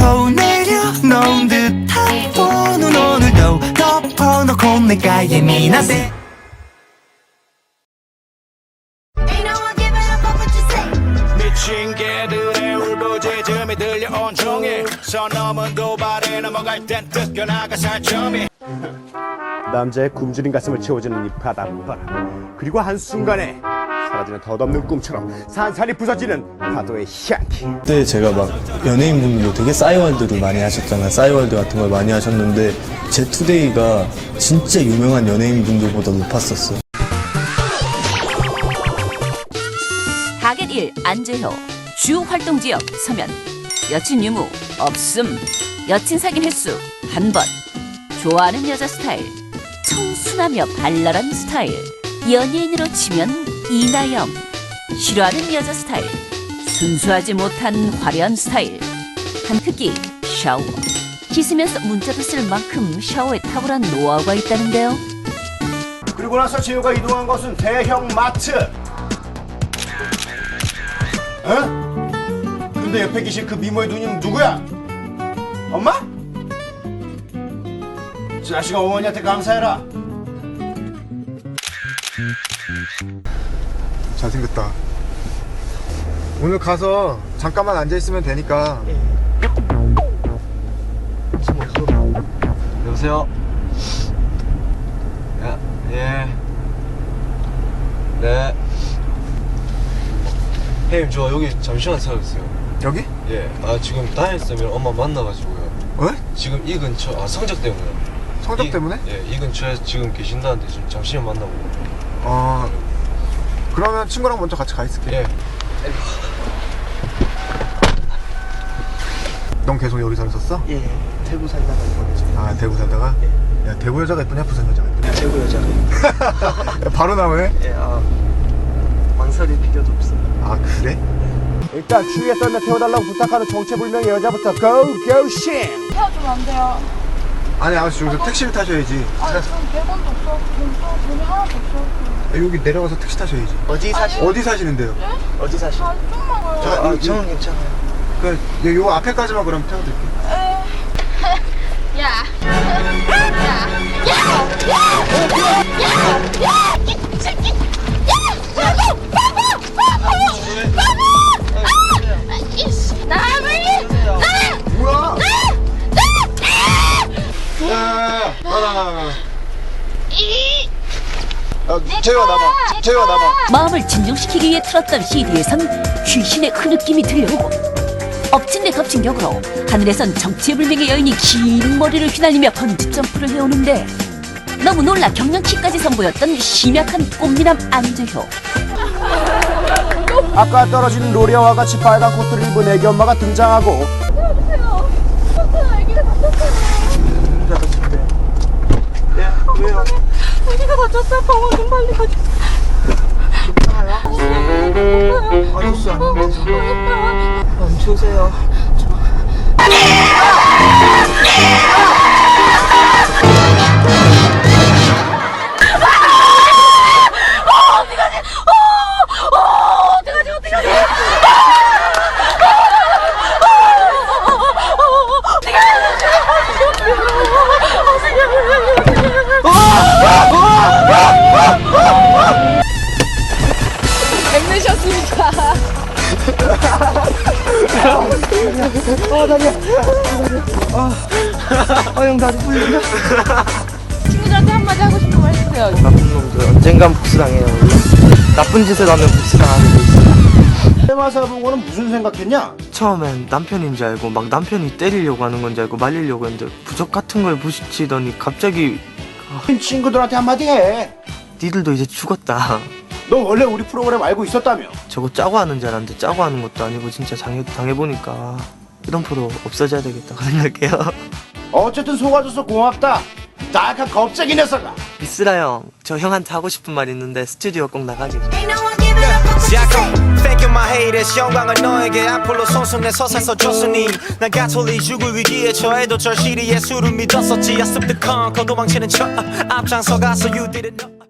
덮어 내려놓은 듯한 폰은 오늘도 덮어놓고 내가 예민하대. 미친 개들의 울부짖음이 들려온 종일 선 넘은 도발에 넘어갈 땐 뜯겨나가 살점이. 남자의 굶주린 가슴을 채워주는 이 바닷바람, 그리고 한순간에 사라지는 덧없는 꿈처럼 산산이 부서지는 파도의 향기. 그때 제가 막 연예인분들도 되게 싸이월드를 많이 하셨잖아요. 싸이월드 같은 걸 많이 하셨는데 제 투데이가 진짜 유명한 연예인분들보다 높았었어요. 타겟 1 안재효. 주 활동 지역 서면. 여친 유무 없음. 여친 사귄 횟수 한 번. 좋아하는 여자 스타일 청순하며 발랄한 스타일. 연예인으로 치면 이나영. 싫어하는 여자 스타일 순수하지 못한 화려한 스타일. 한 특기 샤워. 씻으면서 문자도 쓸 만큼 샤워에 탁월한 노하우가 있다는데요. 그리고 나서 재호가 이동한 것은 대형 마트. 어? 근데 옆에 계신 그 미모의 누님 누구야? 엄마? 자식아, 어머니한테 감사해라. 잘생겼다. 오늘 가서 잠깐만 앉아있으면 되니까. 여보세요? 야, 예. 네. 형님, 저 여기 잠시만 서 있어요. 여기? 예. 아, 지금 다녔으면 엄마 만나가지고요. 어? 지금 이 근처, 성적 때문에요. 성적 때문에? 예, 이 근처에 지금 계신다는데 지금 잠시만 만나고. 그러면 친구랑 먼저 같이 가 있을게. 예. 넌 계속 여기 살았었어? 예, 대구 살다가 이번에 아, 대구 살다가? 야, 대구 여자가 예쁘냐, 부산 여자가 예쁘냐? 대구 여자가. 야, 바로 나오네? 예, 망설일 필요도 없어. 아, 그래? 일단 추위에 떨며 태워달라고 부탁하는 정체불명의 여자부터 고고싱. 태워주면 안 돼요. 아니, 아저씨, 여기서 택시를 타셔야지. 아니, 전 100원도 없어. 돈이 하나도 없어. 여기 내려가서 택시 타셔야지. 어디 어디 사시는데요? 어디 사시? 아, 좀만 걸어요. 저는 괜찮아요. 그, 요 앞에까지만 그럼 태워드릴게요. 야. 뭐야? 재호야, 나봐. 재호야, 나봐. 마음을 진정시키기 위해 틀었던 CD에선 귀신의 흐느낌이 들려오고 엎친 데 덮친 격으로 하늘에선 정체불명의 여인이 긴 머리를 휘날리며 번지점프를 해오는데 너무 놀라 경량키까지 선보였던 심약한 꽃미남 안재효. 아까 떨어진 로리아와 같이 빨간 코트를 입은 애기 엄마가 등장하고 아기가 다쳤어요. 누가 다쳤대? 예, 왜요? 아기가 다쳤어요. 병원 좀 빨리 가주세요. 괜찮아요? 아저씨 아닌데. 안 추우세요? 형 다리 풀린다. 친구들한테 한마디 하고 싶은 거 해주세요. 나쁜 놈들 언젠간 복수당해요. 나쁜 짓을 하면 복수당하는 거 있어. 테마사 보고는 무슨 생각했냐? 처음엔 남편인 줄 알고 막 남편이 때리려고 하는 건 줄 알고 말리려고 했는데 부적 같은 걸 부시치더니 갑자기 친구들한테 한마디 해. 니들도 이제 죽었다. 너 원래 우리 프로그램 알고 있었다며? 저거 짜고 하는 줄 알았는데 짜고 하는 것도 아니고 진짜 당해보니까 이런 프로 없어져야 되겠다고 생각해요. 어쨌든 속아줘서 고맙다. 나약한 겁쟁이 녀석아. 미쓰라 형, 저 형한테 하고 싶은 말 있는데 스튜디오 꼭 나가게. Thank you my haters 영광을 너에게 앞으로 손수내 서서 써줬으니 난 가톨릭 죽을 위기에 처해도 절실히 예수를 믿었었지 I slipped the con 거도망치는 척 앞장서가서 you didn't know